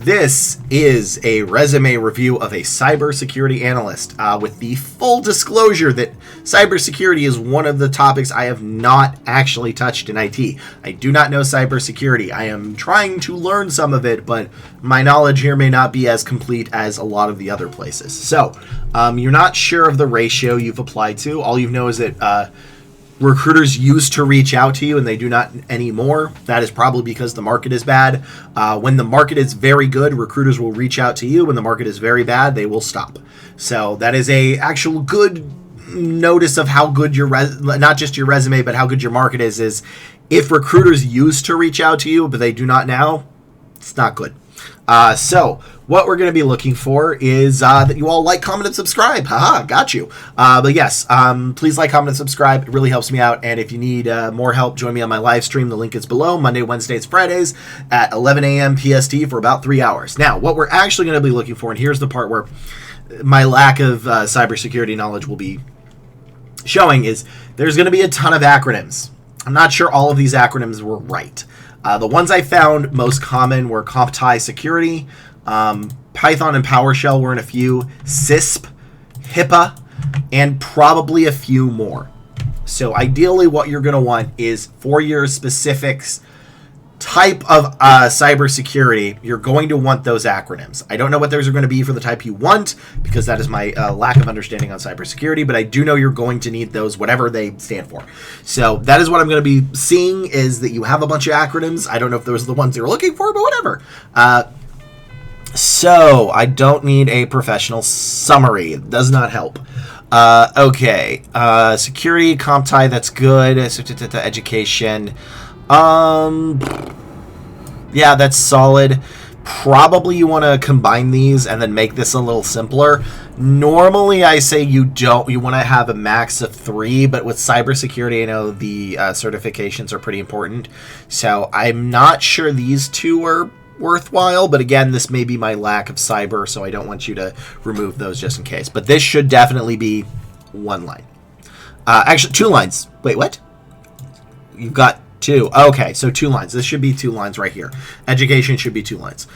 This is a resume review of a cybersecurity analyst with the full disclosure that cybersecurity is one of the topics I have not actually touched in IT. I do not know cybersecurity. I am trying to learn some of it, but my knowledge here may not be as complete as a lot of the other places. So, you're not sure of the ratio you've applied to. All you know is that recruiters used to reach out to you and they do not anymore. That is probably because the market is bad. When the market is very good, recruiters will reach out to you. When the market is very bad, they will stop. So that is a actual good notice of how good your not just your resume, but how good your market is if recruiters used to reach out to you, but they do not now, it's not good. So what we're going to be looking for is that you all like, comment, and subscribe. Haha, got you. But yes, please like, comment, and subscribe. It really helps me out. And if you need more help, join me on my live stream. The link is below, Monday, Wednesdays, Fridays at 11 a.m. PST for about 3 hours. Now, what we're actually going to be looking for, and here's the part where my lack of cybersecurity knowledge will be showing, is there's going to be a ton of acronyms. I'm not sure all of these acronyms were right. The ones I found most common were Cybersecurity, Python and PowerShell were in a few, CISP, HIPAA, and probably a few more. So ideally what you're going to want is for your specifics type of cybersecurity, you're going to want those acronyms. I don't know what those are going to be for the type you want because that is my lack of understanding on cybersecurity, but I do know you're going to need those, whatever they stand for. So that is what I'm going to be seeing, is that you have a bunch of acronyms. I don't know if those are the ones you're looking for, but whatever. So I don't need a professional summary. It does not help. Okay. Security, CompTIE, that's good. Education. Yeah, that's solid. Probably you want to combine these and then make this a little simpler. Normally I say you want to have a max of 3, but with cybersecurity, I know the certifications are pretty important. So I'm not sure these two are worthwhile, but again, this may be my lack of cyber, so I don't want you to remove those just in case. But this should definitely be 1 line. Actually, 2 lines. Wait, what? You've got 2. Okay, so 2 lines. This should be 2 lines right here. Education should be 2 lines.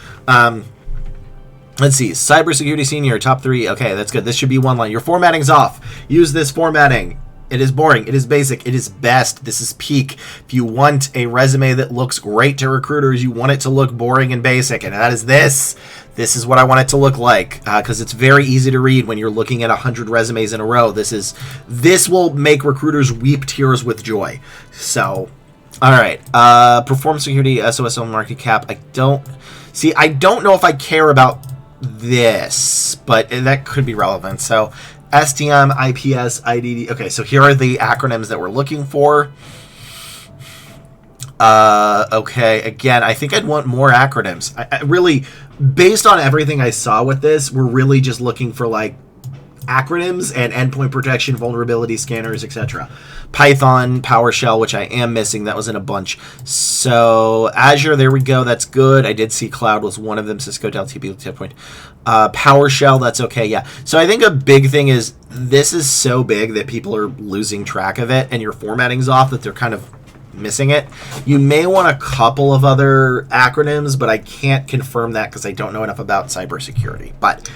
Let's see. Cybersecurity senior, top 3. Okay, that's good. This should be 1 line. Your formatting's off. Use this formatting. It is boring. It is basic. It is best. This is peak. If you want a resume that looks great to recruiters, you want it to look boring and basic, and that is this. This is what I want it to look like, because it's very easy to read when you're looking at 100 resumes in a row. This will make recruiters weep tears with joy. So, all right. Perform security, SOSO market cap. I don't know if I care about this, but that could be relevant. So, STM, IPS, IDD. Okay, so here are the acronyms that we're looking for. Okay, again, I think I'd want more acronyms. I really, based on everything I saw with this, we're really just looking for like acronyms and endpoint protection, vulnerability scanners, etc. Python, PowerShell, which I am missing. That was in a bunch. So Azure, there we go. That's good. I did see cloud was one of them. Cisco, Dell, TP, Checkpoint. PowerShell, that's okay. Yeah. So I think a big thing is this is so big that people are losing track of it, and your formatting's off, that they're kind of missing it. You may want a couple of other acronyms, but I can't confirm that because I don't know enough about cybersecurity. But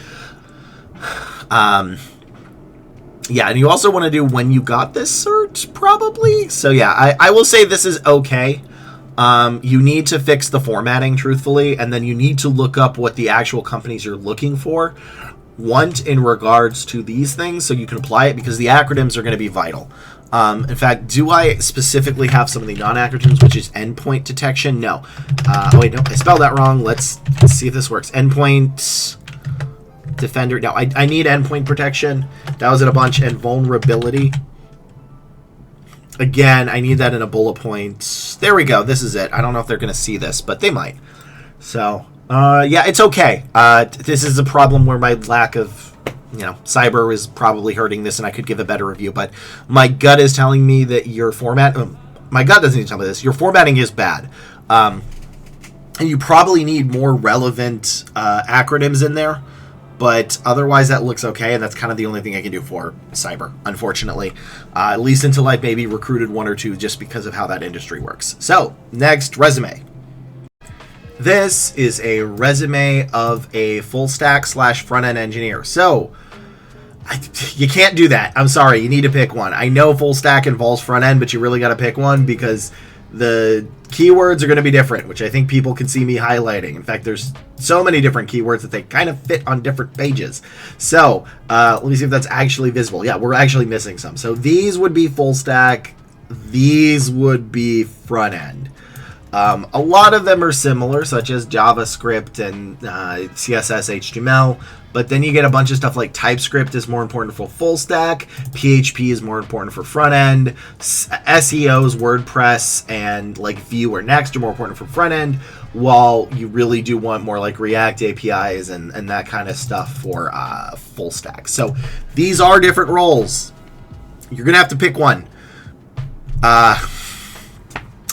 yeah, and you also want to do when you got this cert, probably. So yeah, I will say this is okay. You need to fix the formatting, truthfully, and then you need to look up what the actual companies you're looking for want in regards to these things so you can apply it, because the acronyms are going to be vital. In fact, do I specifically have some of the non-acronyms, which is endpoint detection? No. Oh, wait, no, I spelled that wrong. Let's see if this works. Endpoint defender. No, I need endpoint protection. That was in a bunch. And vulnerability. Again, I need that in a bullet point. There we go. This is it. I don't know if they're going to see this, but they might. So, yeah, it's okay. This is a problem where my lack of, cyber is probably hurting this, and I could give a better review. But my gut is telling me that your format... my gut doesn't need to tell me this. Your formatting is bad. And you probably need more relevant acronyms in there. But otherwise, that looks okay, and that's kind of the only thing I can do for cyber, unfortunately. At least until I've maybe recruited 1 or 2 just because of how that industry works. So, next, resume. This is a resume of a full stack / front end engineer. So you can't do that. I'm sorry. You need to pick one. I know full stack involves front end, but you really got to pick one because the keywords are going to be different, which I think people can see me highlighting. In fact, there's so many different keywords that they kind of fit on different pages. So let me see if that's actually visible. Yeah, we're actually missing some. So these would be full stack. These would be front end. A lot of them are similar, such as JavaScript and CSS, HTML, but then you get a bunch of stuff like TypeScript is more important for full stack, PHP is more important for front end, SEOs, WordPress, and like Vue or Next are more important for front end, while you really do want more like React APIs and that kind of stuff for full stack. So these are different roles. You're going to have to pick one.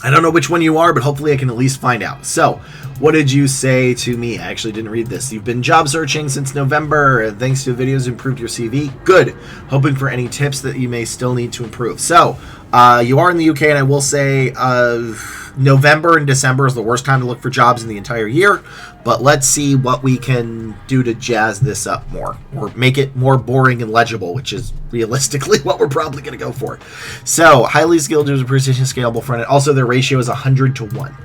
I don't know which one you are, but hopefully I can at least find out. So, what did you say to me? I actually didn't read this. You've been job searching since November, and thanks to videos improved your CV. Good. Hoping for any tips that you may still need to improve. So, you are in the UK, and I will say November and December is the worst time to look for jobs in the entire year. But let's see what we can do to jazz this up more, or make it more boring and legible, which is realistically what we're probably going to go for. So, highly skilled users, precision, scalable front end. Also, their ratio is 100 to 1.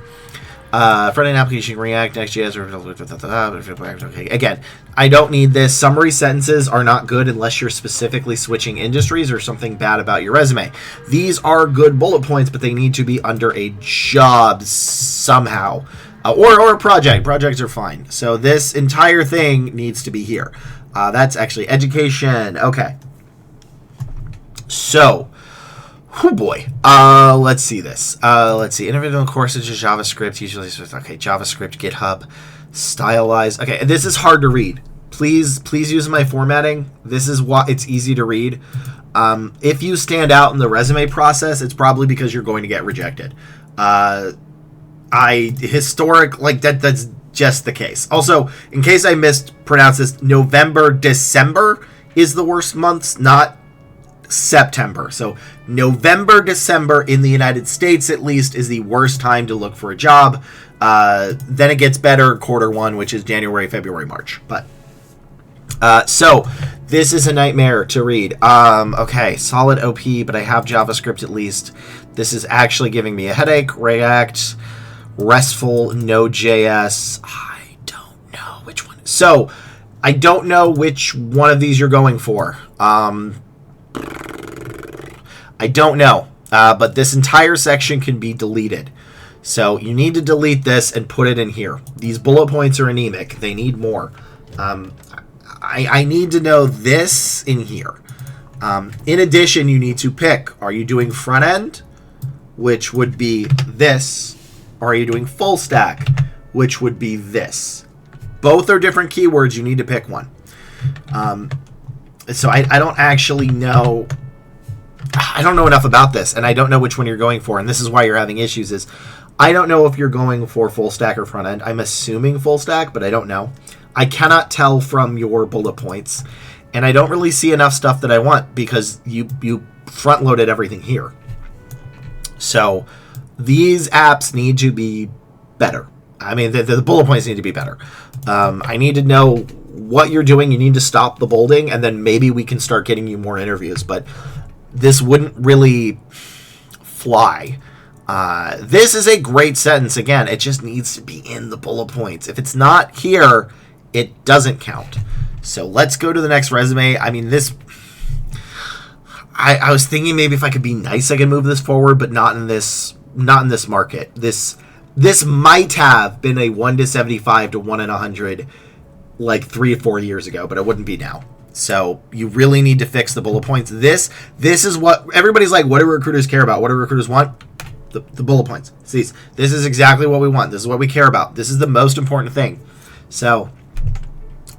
Front end application, React, Next.js. Okay, again, I don't need this. Summary sentences are not good unless you're specifically switching industries or something bad about your resume. These are good bullet points, but they need to be under a job somehow. Or a project. Projects are fine. So this entire thing needs to be here. That's actually education. Okay. So, oh boy. Let's see this. Let's see. Individual courses of JavaScript. Usually, okay. JavaScript, GitHub, stylized. Okay. This is hard to read. Please use my formatting. This is why it's easy to read. If you stand out in the resume process, it's probably because you're going to get rejected. That's just the case. Also, in case I mispronounced this, November, December is the worst months, not September. So November, December in the United States at least is the worst time to look for a job. Then it gets better Q1, which is January, February, March. But so this is a nightmare to read. Okay, solid OP, but I have JavaScript at least. This is actually giving me a headache. React, RESTful, Node.js. I don't know which one. So I don't know which one of these you're going for. I don't know. But this entire section can be deleted. So you need to delete this and put it in here. These bullet points are anemic. They need more. I need to know this in here. In addition, you need to pick, are you doing front end, which would be this, or are you doing full stack, which would be this? Both are different keywords. You need to pick one. So I don't actually know. I don't know enough about this, and I don't know which one you're going for, and this is why you're having issues, is I don't know if you're going for full stack or front end. I'm assuming full stack, but I don't know. I cannot tell from your bullet points, and I don't really see enough stuff that I want because you front-loaded everything here. So these apps need to be better. I mean, the bullet points need to be better. I need to know what you're doing. You need to stop the bolding, and then maybe we can start getting you more interviews, but this wouldn't really fly. This is a great sentence. Again, it just needs to be in the bullet points. If it's not here, it doesn't count. So let's go to the next resume. I mean, this... I was thinking maybe if I could be nice, I could move this forward, but not in this market. This might have been a 1 to 75 to 1 in 100 like 3 or 4 years ago, but it wouldn't be now. So you really need to fix the bullet points. This is what everybody's like, what do recruiters care about? What do recruiters want? The bullet points. See, this is exactly what we want. This is what we care about. This is the most important thing. So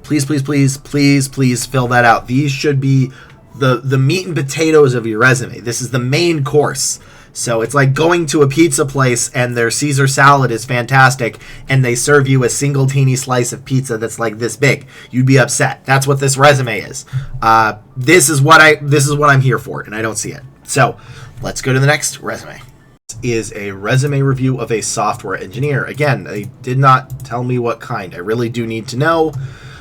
please fill that out. These should be the meat and potatoes of your resume. This is the main course. So it's like going to a pizza place and their Caesar salad is fantastic and they serve you a single teeny slice of pizza that's like this big. You'd be upset. That's what this resume is. This is what I'm here for, and I don't see it. So let's go to the next resume. is a resume review of a software engineer. Again, they did not tell me what kind. I really do need to know.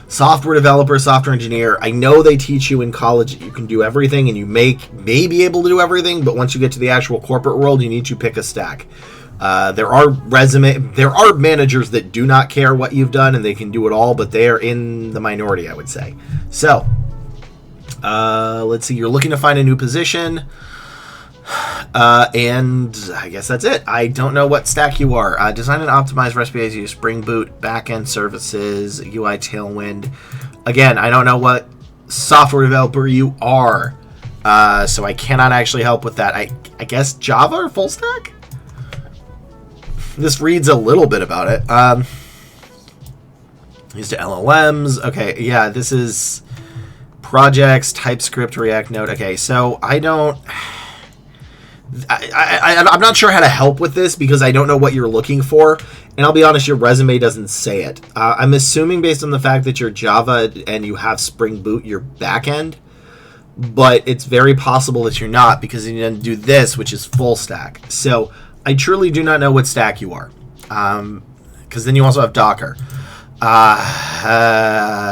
Software developer, software engineer. I know they teach you in college that you can do everything and you may be able to do everything, but once you get to the actual corporate world, you need to pick a stack. There are managers that do not care what you've done and they can do it all, but they are in the minority, I would say. So, let's see. You're looking to find a new position. And I guess that's it. I don't know what stack you are. Design and optimize REST APIs, use Spring Boot, backend services, UI Tailwind. Again, I don't know what software developer you are, so I cannot actually help with that. I guess Java or full stack? This reads a little bit about it. Used to LLMs. Okay, yeah, this is projects, TypeScript, React, Node. Okay, so I don't... I'm not sure how to help with this because I don't know what you're looking for. And I'll be honest, your resume doesn't say it. I'm assuming based on the fact that you're Java and you have Spring Boot, you're backend. But it's very possible that you're not because you didn't do this, which is full stack. So I truly do not know what stack you are. Because then you also have Docker.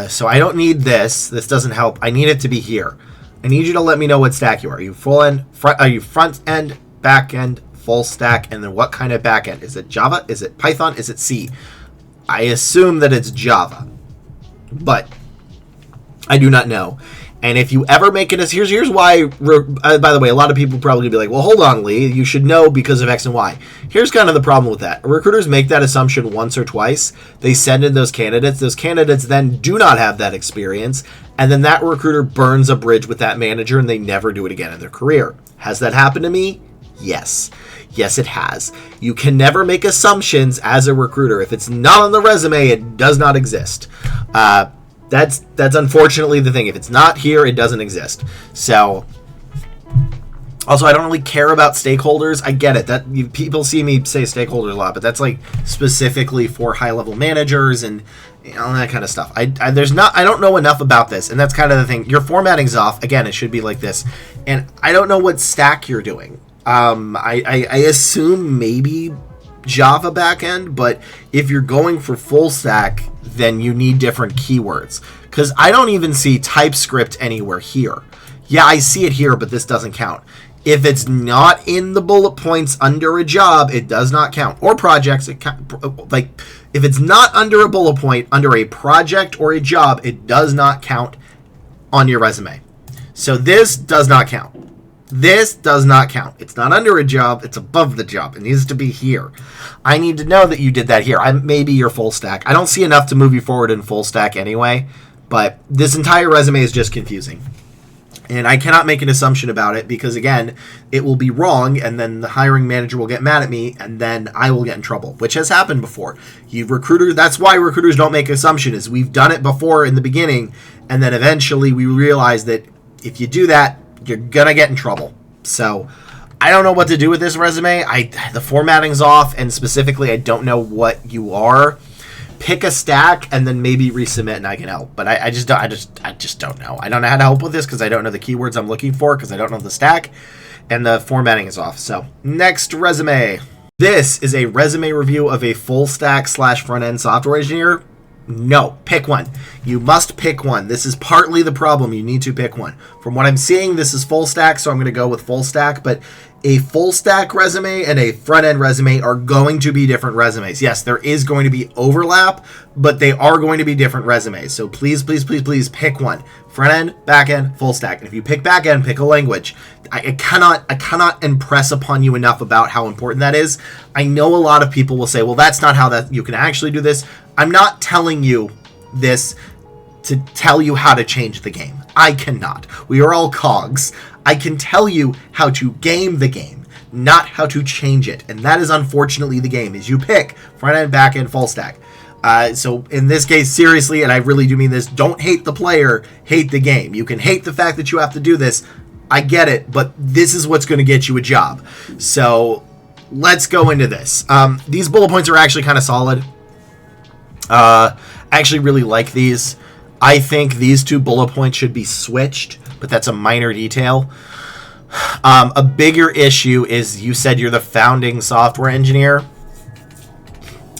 So I don't need this. This doesn't help. I need it to be here. I need you to let me know what stack you are. Are you full end? Are you front end, back end, full stack? And then what kind of back end? Is it Java? Is it Python? Is it C? I assume that it's Java, but I do not know. And if you ever make it as here's why. By the way, a lot of people probably be like, "Well, hold on, Lee. You should know because of X and Y." Here's kind of the problem with that. Recruiters make that assumption once or twice. They send in those candidates. Those candidates then do not have that experience, and then that recruiter burns a bridge with that manager, and they never do it again in their career. Has that happened to me? Yes. Yes, it has. You can never make assumptions as a recruiter. If it's not on the resume, it does not exist. That's unfortunately the thing. If it's not here, it doesn't exist. So, also, I don't really care about stakeholders. I get it. That people see me say stakeholders a lot, but that's like specifically for high-level managers and all that kind of stuff. I don't know enough about this, and that's kind of the thing. Your formatting's off. Again, it should be like this, and I don't know what stack you're doing. I assume maybe Java backend, but if you're going for full stack, then you need different keywords. Because I don't even see TypeScript anywhere here. Yeah, I see it here, but this doesn't count. If it's not in the bullet points under a job, it does not count. Or projects, like if it's not under a bullet point, under a project or a job, it does not count on your resume. So this does not count. This does not count. It's not under a job. It's above the job. It needs to be here. I need to know that you did that here. Maybe you're full stack. I don't see enough to move you forward in full stack anyway, but this entire resume is just confusing. And I cannot make an assumption about it because, again, it will be wrong, and then the hiring manager will get mad at me, and then I will get in trouble, which has happened before. That's why recruiters don't make assumptions. We've done it before in the beginning, and then eventually we realize that if you do that, you're gonna get in trouble. So I don't know what to do with this resume. The formatting's off, and specifically I don't know what you are. Pick a stack and then maybe resubmit and I can help. But I just don't know. I don't know how to help with this because I don't know the keywords I'm looking for because I don't know the stack, and the formatting is off. So next resume. This is a resume review of a full stack / front end software engineer. No, pick one. You must pick one. This is partly the problem. You need to pick one. From what I'm seeing, this is full stack, so I'm going to go with full stack. But a full stack resume and a front end resume are going to be different resumes. Yes, there is going to be overlap, but they are going to be different resumes. So please, please, please, please pick one. Front end, back end, full stack. And if you pick back end, pick a language. I cannot impress upon you enough about how important that is. I know a lot of people will say, well, that's not how that you can actually do this. I'm not telling you this to tell you how to change the game. I cannot. We are all cogs. I can tell you how to game the game, not how to change it. And that is unfortunately the game, is you pick front end, back end, full stack. So in this case, seriously, and I really do mean this, don't hate the player, hate the game. You can hate the fact that you have to do this. I get it, but this is what's going to get you a job. So let's go into this. These bullet points are actually kind of solid. I actually really like these. I think these two bullet points should be switched, but that's a minor detail. A bigger issue is you said you're the founding software engineer.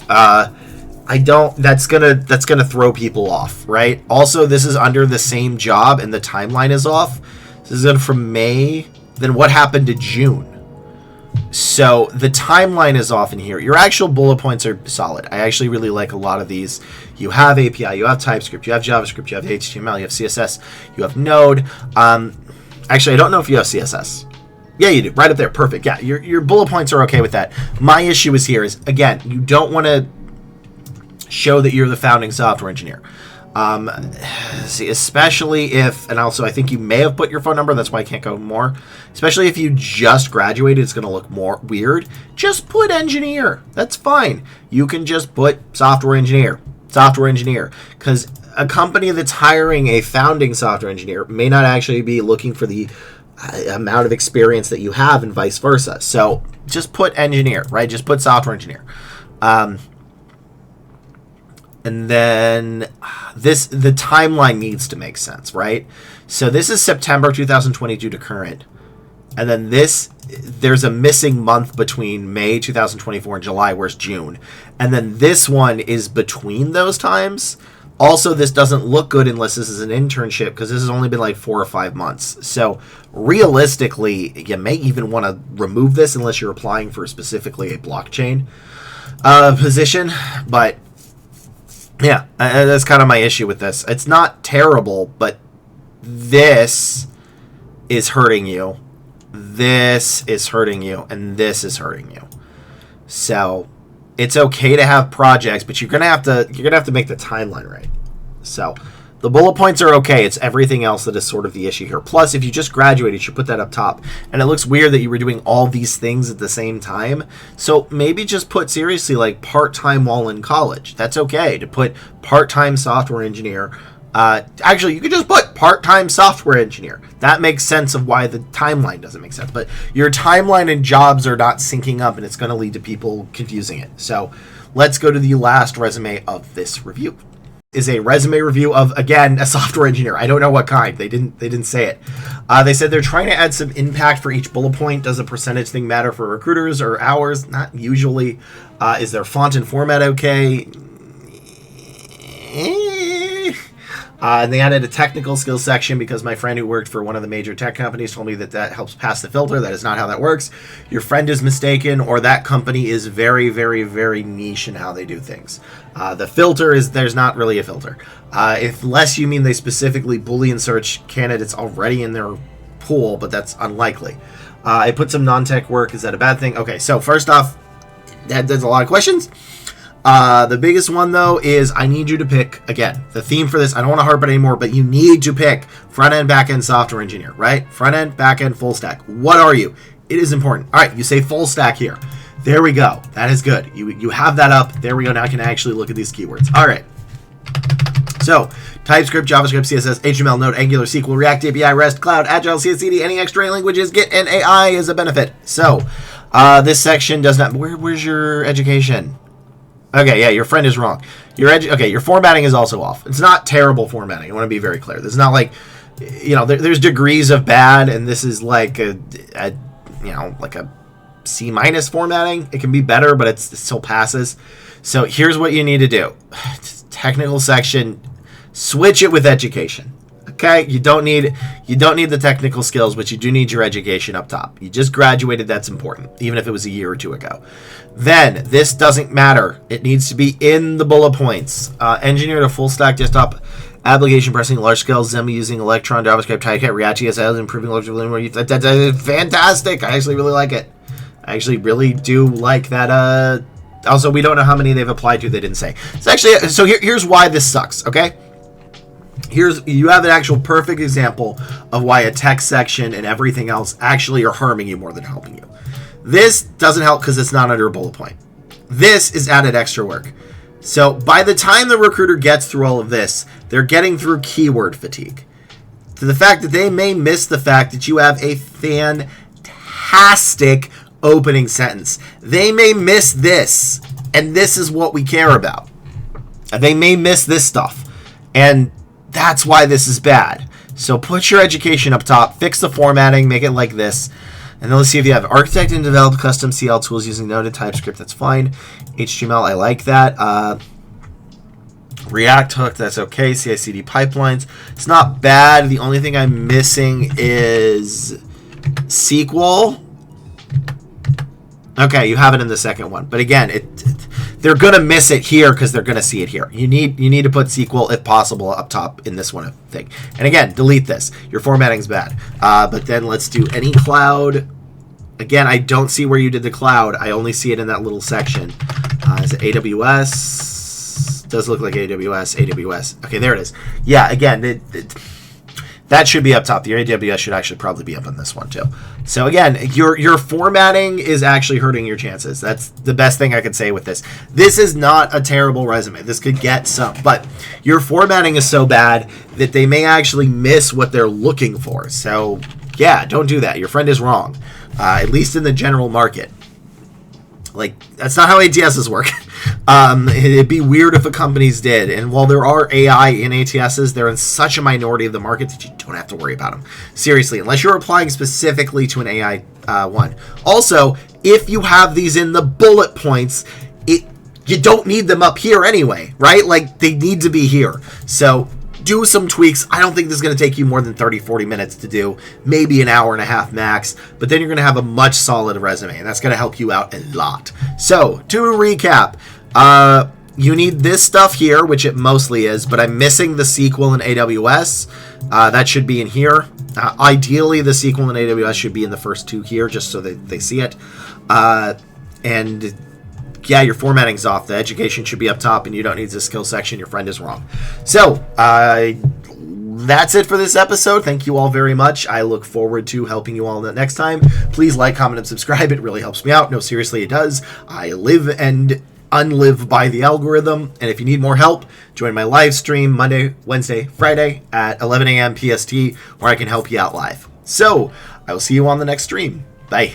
That's gonna throw people off, right? Also, this is under the same job and the timeline is off. This is from May. Then what happened to June? So the timeline is off in here. Your actual bullet points are solid. I actually really like a lot of these. You have API, you have TypeScript, you have JavaScript, you have HTML, you have CSS, you have Node. Actually, I don't know if you have CSS. Yeah, you do. Right up there. Perfect. Yeah, your bullet points are okay with that. My issue is here is, again, you don't want to show that you're the founding software engineer. See, especially if, and also I think you may have put your phone number, that's why I can't go more. Especially if you just graduated, it's going to look more weird. Just put engineer. That's fine. You can just put software engineer, because a company that's hiring a founding software engineer may not actually be looking for the amount of experience that you have and vice versa. So just put engineer, right? Just put software engineer. And then the timeline needs to make sense, right? So this is September 2022 to current. And then there's a missing month between May 2024 and July, where's June. And then this one is between those times. Also, this doesn't look good unless this is an internship, because this has only been like 4 or 5 months. So realistically, you may even want to remove this unless you're applying for specifically a blockchain position. But yeah, that's kind of my issue with this. It's not terrible, but this is hurting you. This is hurting you, and this is hurting you. So it's okay to have projects, but you're gonna have to make the timeline right. So the bullet points are okay. It's everything else that is sort of the issue here. Plus, if you just graduated, you should put that up top. And it looks weird that you were doing all these things at the same time. So maybe just put seriously like part-time while in college. That's okay to put part-time software engineer. Actually, you could just put part-time software engineer. That makes sense of why the timeline doesn't make sense. But your timeline and jobs are not syncing up, and it's going to lead to people confusing it. So let's go to the last resume of this review. Is a resume review of, again, a software engineer. I don't know what kind. They didn't say it. They said they're trying to add some impact for each bullet point. Does a percentage thing matter for recruiters or hours? Not usually. Is their font and format okay? And they added a technical skills section because my friend who worked for one of the major tech companies told me that helps pass the filter. That is not how that works. Your friend is mistaken, or that company is very, very, very niche in how they do things. The filter is, there's not really a filter. Unless you mean they specifically Boolean search candidates already in their pool, but that's unlikely. I put some non-tech work. Is that a bad thing? Okay, so first off, there's a lot of questions. The biggest one, though, is I need you to pick, again, the theme for this. I don't want to harp it anymore, but you need to pick front-end, back-end software engineer, right? Front-end, back-end, full stack. What are you? It is important. All right, you say full stack here. There we go. That is good. You have that up. There we go. Now I can actually look at these keywords. All right. So, TypeScript, JavaScript, CSS, HTML, Node, Angular, SQL, React, API, REST, Cloud, Agile, CI/CD, any extra languages, Git, and AI is a benefit. So, this section does not... Where's your education? Okay, yeah, your friend is wrong. Your formatting is also off. It's not terrible formatting. I want to be very clear. This is not like, there's degrees of bad, and this is like a C- formatting. It can be better, but it still passes. So here's what you need to do. Technical section, switch it with education. Okay, you don't need the technical skills, but you do need your education up top. You just graduated, that's important, even if it was a year or two ago. Then, this doesn't matter. It needs to be in the bullet points. Engineer to full stack desktop application pressing large scale XAML using Electron, JavaScript, TypeScript, React, CSS, improving large. That's fantastic. I actually really like it. I actually really do like that. Also, we don't know how many they've applied to. They didn't say. So here's why this sucks. Okay. You have an actual perfect example of why a tech section and everything else actually are harming you more than helping you. This doesn't help because it's not under a bullet point. This is added extra work. So by the time the recruiter gets through all of this, they're getting through keyword fatigue. To the fact that they may miss the fact that you have a fantastic opening sentence. They may miss this, and this is what we care about. They may miss this stuff, and that's why this is bad. So put your education up top, fix the formatting, make it like this. And then let's see if you have architect and develop custom CL tools using Node and TypeScript. That's fine. HTML, I like that. React hook, that's okay. CI/CD pipelines, it's not bad. The only thing I'm missing is SQL. Okay, you have it in the second one, but again, they're gonna miss it here because they're gonna see it here. You need to put SQL if possible up top in this one thing. And again, delete this. Your formatting's bad. But then let's do any cloud. Again, I don't see where you did the cloud. I only see it in that little section. Is it AWS? Does look like AWS. Okay, there it is. Yeah, again, that should be up top. The AWS should actually probably be up on this one too. So again, your formatting is actually hurting your chances. That's the best thing I could say with this. This is not a terrible resume. This could get some, but your formatting is so bad that they may actually miss what they're looking for. So yeah, don't do that. Your friend is wrong, at least in the general market. Like, that's not how ATSs work. It'd be weird if a companies did. And while there are AI in ATSs, they're in such a minority of the market that you don't have to worry about them. Seriously, unless you're applying specifically to an AI one. Also, if you have these in the bullet points, you don't need them up here anyway, right? Like, they need to be here. So do some tweaks. I don't think this is going to take you more than 30-40 minutes to do, maybe an hour and a half max, but then you're going to have a much solid resume, and that's going to help you out a lot. So to recap, you need this stuff here, which it mostly is, but I'm missing the SQL in AWS. That should be in here. Ideally, the SQL in AWS should be in the first two here, just so that they see it. And yeah, your formatting's off. The education should be up top, and you don't need the skill section. Your friend is wrong. So, that's it for this episode. Thank you all very much. I look forward to helping you all next time. Please like, comment, and subscribe. It really helps me out. No, seriously, it does. I live and unlive by the algorithm. And if you need more help, join my live stream Monday, Wednesday, Friday at 11 a.m. PST, where I can help you out live. So, I will see you on the next stream. Bye.